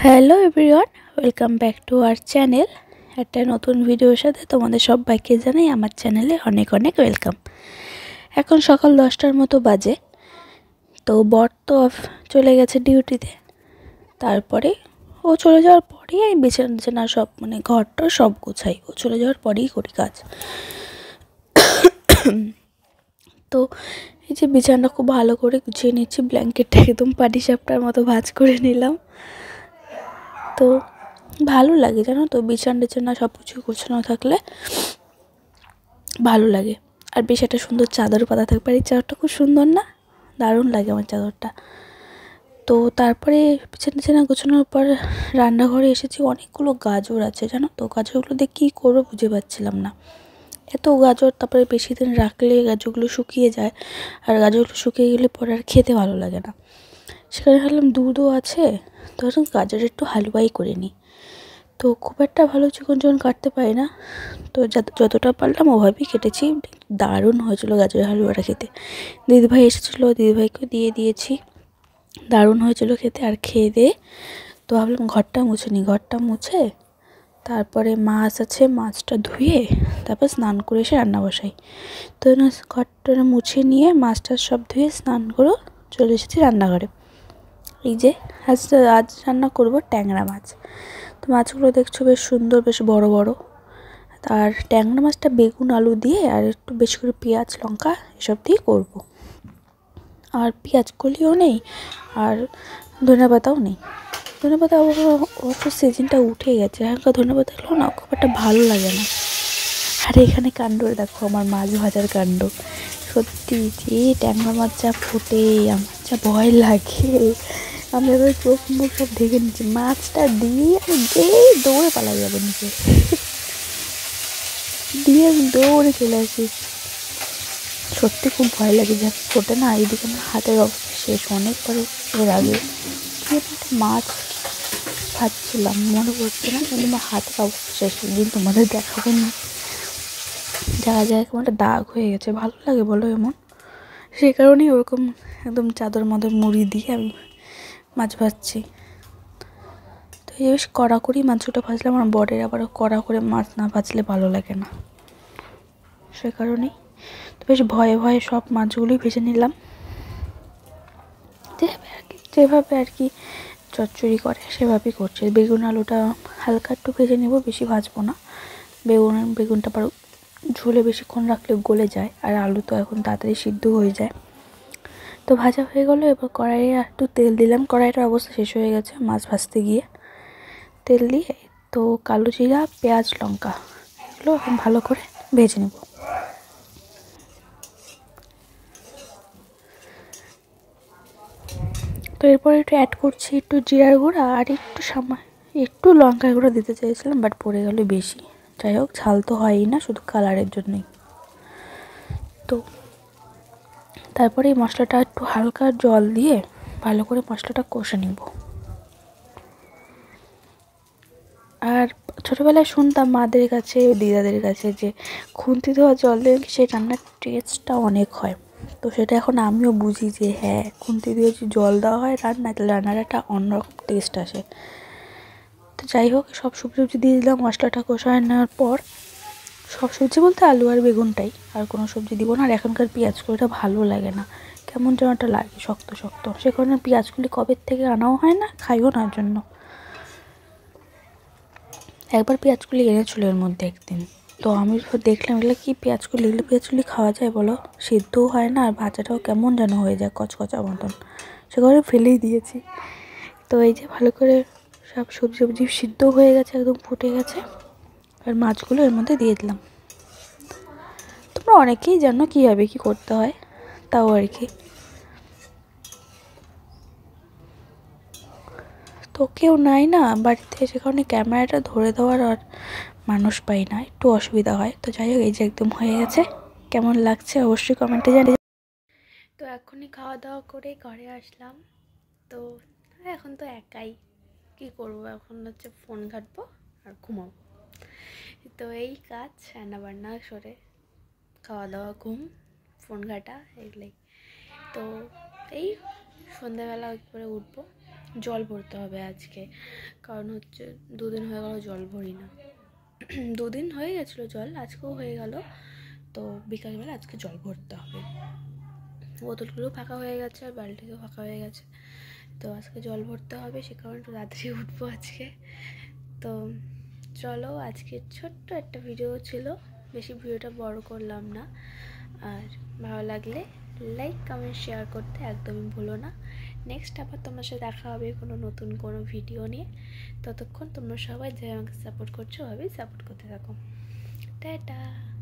Hello everyone, welcome back to our channel. একটা নতুন ভিডিওর সাথে তোমাদের সবাইকে জানাই আমার চ্যানেলে অনেক অনেক ওয়েলকাম। এখন সকাল 10টার মতো বাজে। তো বর তো চলে গেছে ডিউটিতে। তারপরে ও চলে যাওয়ার পরেই আমি বিছানা সব ঘরটা সব গোছাই। ও চলে যাওয়ার পরেই করি কাজ। তো এই যে বিছানাটা খুব ভালো করে গুছিয়ে নিচ্ছি, ব্ল্যাঙ্কেটটা একদম পাটিসাপটার মতো ভাঁজ করে নিলাম। তো ভালো লাগে জানো তো, বিছানা সব কিছু গোছানো থাকলে ভালো লাগে। আর বেশ একটা সুন্দর চাদর পাতা থাকবে। আর এই চাদরটা খুব সুন্দর না, দারুণ লাগে আমার চাদরটা। তো তারপরে বিছানা গোছানোর পর রান্নাঘরে এসেছি। অনেকগুলো গাজর আছে জানো তো, গাজরগুলো দিয়ে কী করবো বুঝে পাচ্ছিলাম না। এত গাজর, তারপরে বেশি দিন রাখলে গাজরগুলো শুকিয়ে যায়, আর গাজরগুলো শুকিয়ে গেলে পরে আর খেতে ভালো লাগে না। সেখানে ভাবলাম দুধও আছে, তখন গাজরের একটু হালুয়াই করে নিই। তো খুব একটা ভালো চিকন কাটতে পারি না, তো যতটা পারলাম ওভাবেই কেটেছি। দারুণ হয়েছিল গাজরের হালুয়াটা খেতে। দিদিভাই এসেছিলো, দিদিভাইকেও দিয়ে দিয়েছি। দারুণ হয়েছিল খেতে। আর খেয়ে দিয়ে তো ভাবলাম ঘরটা মুছে নিই। ঘরটা মুছে তারপরে মাছ আছে, মাছটা ধুয়ে তারপর স্নান করে এসে রান্না বসাই। তো ঘরটা মুছে নিয়ে মাছটা সব ধুয়ে স্নান করে চলে এসেছি রান্নাঘরে। এই যে আজ রান্না করব ট্যাংরা মাছ। তো মাছগুলো দেখছো বেশ সুন্দর, বেশ বড় বড়। আর ট্যাংরা মাছটা বেগুন আলু দিয়ে আর একটু বেশি করে পেঁয়াজ লঙ্কা এসব দিয়ে করবো। আর পেঁয়াজ কলিও নেই, আর ধনেপাতাও নেই। ধনেপাতা অবশ্য সিজনটা উঠে গেছে, এখনকার ধনেপাতা এগুলো না খুব একটা ভালো লাগে না। আর এখানে কাণ্ড দেখো, আমার মাছ ভাজার কাণ্ড। সত্যি যে ট্যাংরা মাছ যা ফোটে, আমার যা ভয় লাগে। আমি এবার চোখ মুখ সব ঢেকে নিচ্ছি। মাছটা দিয়ে আমি যেই দৌড়ে পালাই যাবো নিচে, দিয়ে আমি দৌড়ে চলে আসি। সত্যি খুব ভয় লাগে যে ফোটে না। এইদিকে আমার হাতের অবস্থা শেষ। অনেকবার এর আগে কি একটা মাছ ভাজছিলাম, মনে পড়ছে না, কিন্তু আমার হাতের অবস্থা শেষ। একদিন তোমাদের দেখাবো না, জায়গায় জায়গায় কেমন একটা দাগ হয়ে গেছে। ভালো লাগে বলো এমন? সেই কারণেই ওরকম একদম চাদর মাদর মুড়ি দিয়ে আমি মাছ ভাজছি। তো এই বেশ কড়া করেই মাছটা ভাজলাম। আমার বরের আবার কড়া করে মাছ না ভাজলে ভালো লাগে না, সে কারণেই তো বেশ ভয়ে ভয়ে সব মাছগুলোই ভেজে নিলাম। যেভাবে আর কি চচ্চড়ি করে সেভাবেই করছে। বেগুন আলুটা হালকা একটু ভেজে নেব, বেশি ভাজবো না। বেগুনটা আবার ঝোলে বেশিক্ষণ রাখলে গলে যায়, আর আলু তো এখন তাড়াতাড়ি সিদ্ধ হয়ে যায়। তো ভাজা হয়ে গেলো। এবার কড়াইয়ে একটু তেল দিলাম। কড়াইটার অবস্থা শেষ হয়ে গেছে মাছ ভাজতে গিয়ে। তেল দিয়ে তো কালো জিরা, পেঁয়াজ, লঙ্কা এগুলো এখন ভালো করে ভেজে নেব। তো এরপরে একটু অ্যাড করছি একটু জিরার গুঁড়া, আর একটু লঙ্কার গুঁড়ো দিতে চাইছিলাম, বাট পড়ে গেল বেশি। যাই হোক, ঝাল তো হয়ই না, শুধু কালারের জন্যই। তো তারপরে এই মশলাটা একটু হালকা জল দিয়ে ভালো করে মশলাটা কষে নিব। আর ছোটোবেলায় শুনতাম মাদের কাছে, দিদাদের কাছে, যে খুন্তি ধোয়া জল দিয়ে সেই রান্নার টেস্টটা অনেক হয়। তো সেটা এখন আমিও বুঝি যে হ্যাঁ, খুন্তি দিয়ে যদি জল দেওয়া হয় রান্নায়, তাহলে রান্নার একটা অন্যরকম টেস্ট আসে। তো যাই হোক, সব সবজি দিয়ে দিলাম। মশলাটা কষায় নেওয়ার পর, সব সবজি বলতে আলু আর বেগুনটাই, আর কোনো সবজি দিব না। আর এখনকার পেঁয়াজগুলোটা ভালো লাগে না, কেমন যেন একটা লাগে, শক্ত শক্ত। সে কারণে পেঁয়াজগুলি কবের থেকে আনাও হয় না, খাইও না জন্য। একবার পেঁয়াজগুলি এনেছিল এর মধ্যে একদিন। তো আমি দেখলাম এগুলো কি পেঁয়াজগুলি খাওয়া যায় বলো? সিদ্ধও হয় না, আর ভাজাটাও কেমন যেন হয়ে যায়, কচকচা মতন। সে কারণে ফেলেই দিয়েছি। তো এই যে ভালো করে সব সবজি সিদ্ধ হয়ে গেছে, একদম ফুটে গেছে। আর মাছগুলো এর মধ্যে দিয়ে দিলাম। তোমরা অনেকেই জানো কীভাবে কী করতে হয়, তাও আর কি। তো কেউ নাই না বাড়িতে, সে কারণে ক্যামেরাটা ধরে দেওয়ার আর মানুষ পাই না, একটু অসুবিধা হয়। তো যাই হোক, এই যে একদম হয়ে গেছে। কেমন লাগছে অবশ্যই কমেন্টে জানিয়ে। তো এখনই খাওয়া দাওয়া করে ঘরে আসলাম। তো এখন তো একাই, কি করব, এখন হচ্ছে ফোন ঘাঁটবো আর ঘুমাবো। তো এই কাজ, রান্নাবান্না সরে খাওয়া দাওয়া, ঘুম, ফোন ঘাঁটা, এগুলোই। তো এই সন্ধ্যাবেলা করে উঠবো, জল ভরতে হবে আজকে, কারণ হচ্ছে 2 দিন হয়ে গেল জল ভরি না। 2 দিন হয়ে গেছিলো জল, আজকেও হয়ে গেল। তো বিকালবেলা আজকে জল ভরতে হবে। বোতলগুলো ফাঁকা হয়ে গেছে আর বালতিও ফাঁকা হয়ে গেছে। তো আজকে জল ভরতে হবে, সে কারণে একটু রাত্রে উঠবো আজকে। তো চলো, আজকে ছোট্ট একটা ভিডিও ছিল, বেশি ভিডিওটা বড় করলাম না। আর ভালো লাগলে লাইক কমেন্ট শেয়ার করতে একদমই ভুলো না। নেক্সট আবার তোমার সাথে দেখা হবে কোনো নতুন কোনো ভিডিও নিয়ে। ততক্ষণ তোমরা সবাই যে আমাকে সাপোর্ট করছো ওভাবেই সাপোর্ট করতে থাকো। টাটা।